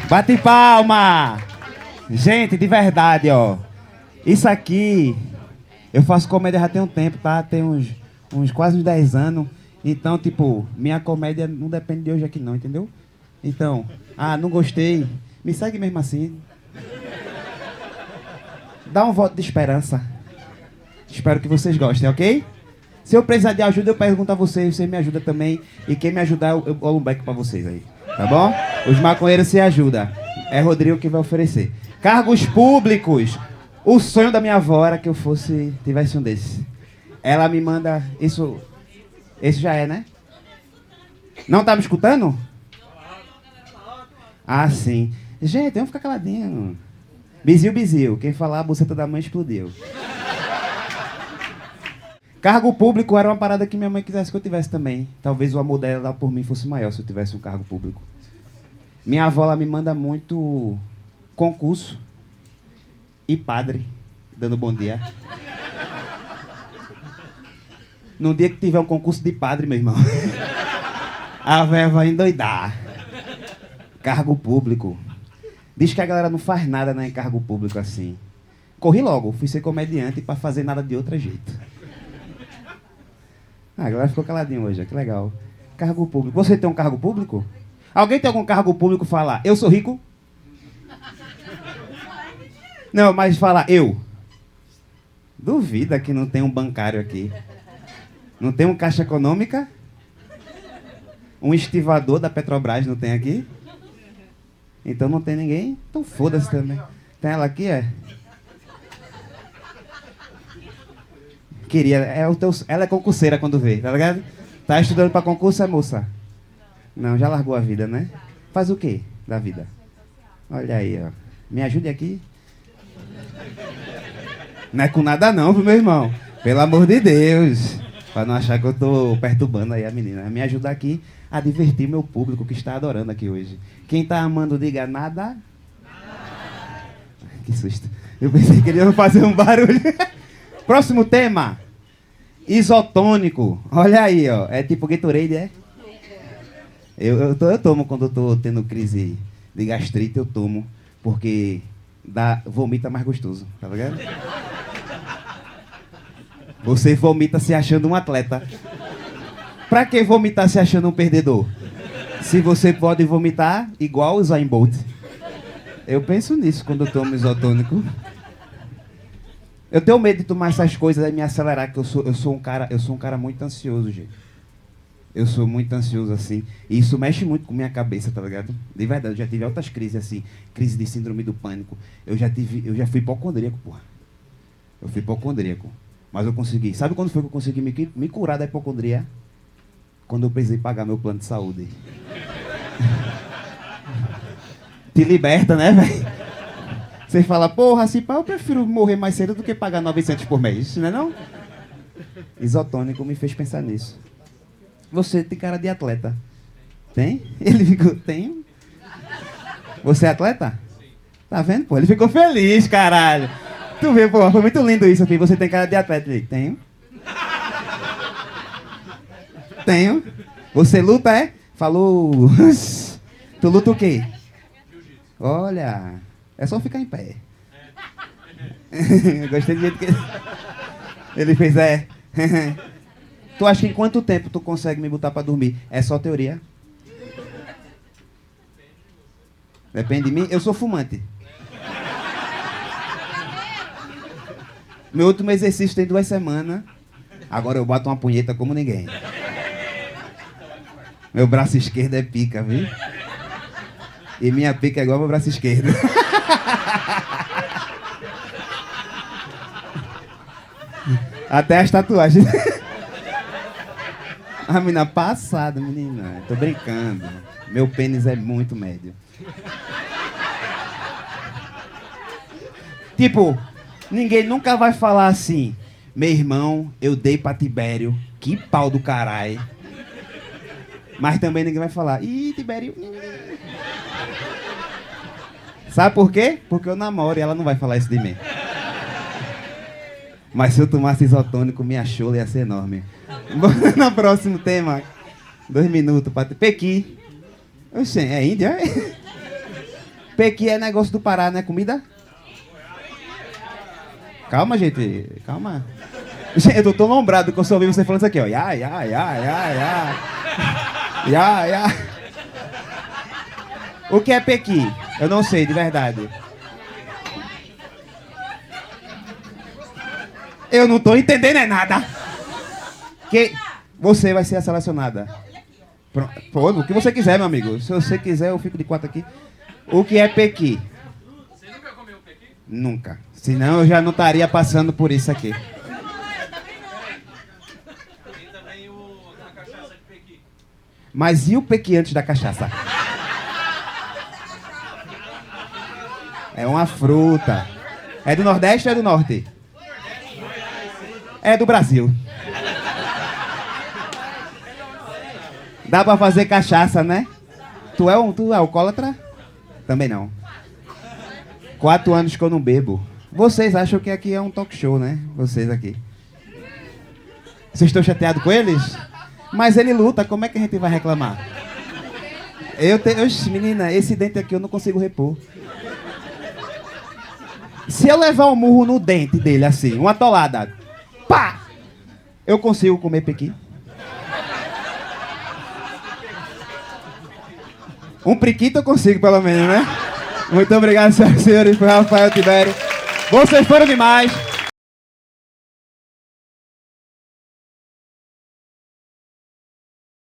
Bate palma! Gente, de verdade, ó. Isso aqui, eu faço comédia já tem um tempo, tá? Tem uns quase uns 10 anos. Então, tipo, minha comédia não depende de hoje aqui não, entendeu? Então, não gostei. Me segue mesmo assim. Dá um voto de esperança. Espero que vocês gostem, ok? Se eu precisar de ajuda, eu pergunto a vocês, vocês me ajudam também. E quem me ajudar, eu dou um back pra vocês aí. Tá bom? Os maconheiros se ajudam. É Rodrigo que vai oferecer. Cargos públicos. O sonho da minha avó era que eu tivesse um desses. Ela me manda... Esse já é, né? Não tá me escutando? Ah, sim. Gente, vamos ficar caladinho. Bizil, bizil. Quem falar, a buceta da mãe explodiu. Cargo público era uma parada que minha mãe quisesse que eu tivesse também. Talvez o amor dela por mim fosse maior se eu tivesse um cargo público. Minha avó, ela me manda muito concurso e padre, dando bom dia. No dia que tiver um concurso de padre, meu irmão, a véia vai endoidar. Cargo público. Diz que a galera não faz nada, né, em cargo público assim. Corri logo, fui ser comediante pra fazer nada de outro jeito. A galera ficou caladinha hoje, que legal. Cargo público. Você tem um cargo público? Alguém tem algum cargo público falar, eu sou rico? Não, mas fala, eu. Duvida que não tem um bancário aqui. Não tem um caixa econômica? Um estivador da Petrobras não tem aqui? Então não tem ninguém? Então foda-se também. Tem ela aqui, é? Queria, ela é concurseira quando vê, tá ligado? Tá estudando pra concurso, é moça? Não, já largou a vida, né? Faz o quê da vida? Olha aí, ó. Me ajude aqui. Não é com nada não, viu, meu irmão? Pelo amor de Deus. Pra não achar que eu tô perturbando aí a menina. Me ajuda aqui a divertir meu público que está adorando aqui hoje. Quem tá amando, diga nada. Que susto. Eu pensei que ele ia fazer um barulho. Próximo tema. Isotônico. Olha aí, ó. É tipo Gatorade, é? Eu tomo quando eu tô tendo crise de gastrite, eu tomo. Porque vomita mais gostoso, tá ligado? Você vomita se achando um atleta. Pra que vomitar se achando um perdedor? Se você pode vomitar igual o Zayn Bolt. Eu penso nisso quando eu tomo isotônico. Eu tenho medo de tomar essas coisas e me acelerar, que eu sou um cara muito ansioso, gente. Eu sou muito ansioso, assim. E isso mexe muito com minha cabeça, tá ligado? De verdade, eu já tive altas crises, assim. Crise de síndrome do pânico. Eu já fui hipocondríaco, porra. Eu fui hipocondríaco. Mas eu consegui. Sabe quando foi que eu consegui me curar da hipocondria? Quando eu precisei pagar meu plano de saúde. Te liberta, né, velho? Você fala, porra, assim, eu prefiro morrer mais cedo do que pagar 900 por mês, não é não? Isotônico me fez pensar nisso. Você tem cara de atleta. Tem? Ele ficou, tem? Você é atleta? Tá vendo, pô? Ele ficou feliz, caralho. Tu vê, pô, foi muito lindo isso, filho. Você tem cara de atleta. Ele, tenho. Tenho. Você luta, é? Falou. Tu luta o quê? Olha, é só ficar em pé. Gostei do jeito que ele fez, é. Tu acha que em quanto tempo tu consegue me botar pra dormir? É só teoria? Depende de mim. Eu sou fumante. Meu último exercício tem 2 semanas. Agora eu boto uma punheta como ninguém. Meu braço esquerdo é pica, viu? E minha pica é igual meu braço esquerdo. Até as tatuagens. A menina passada, menina. Tô brincando. Meu pênis é muito médio. Tipo, ninguém nunca vai falar assim: meu irmão, eu dei pra Tibério. Que pau do caralho. Mas também ninguém vai falar: ih, Tibério. Sabe por quê? Porque eu namoro e ela não vai falar isso de mim. Mas se eu tomasse isotônico, minha chola ia ser enorme. Bora no próximo tema. 2 minutos para Pequi. Oxê, é Índia? Pequi é negócio do Pará, não é comida? Calma, gente. Calma. Gente, eu tô tão lombrado que eu só ouvi você falando isso aqui, ó. Ya, ya, ya, ya, ya. Ya, ya. O que é pequi? Eu não sei, de verdade. Eu não tô entendendo é nada. Que você vai ser a selecionada. Pô, o que você quiser, meu amigo. Se você quiser, eu fico de 4 aqui. O que é pequi? Você nunca comeu pequi? Nunca. Senão eu já não estaria passando por isso aqui. Tem também a cachaça de pequi. Mas e o pequi antes da cachaça? É uma fruta. É do Nordeste ou é do Norte? É do Brasil. Dá pra fazer cachaça, né? Tu é alcoólatra? Também não. 4 anos que eu não bebo. Vocês acham que aqui é um talk show, né? Vocês aqui. Vocês estão chateados com eles? Mas ele luta, como é que a gente vai reclamar? Oxe, menina, esse dente aqui eu não consigo repor. Se eu levar um murro no dente dele, assim, uma atolada, pá! Eu consigo comer pequi? Um priquito eu consigo, pelo menos, né? Muito obrigado, senhoras e senhores. Foi Rafael Tibério. Vocês foram demais.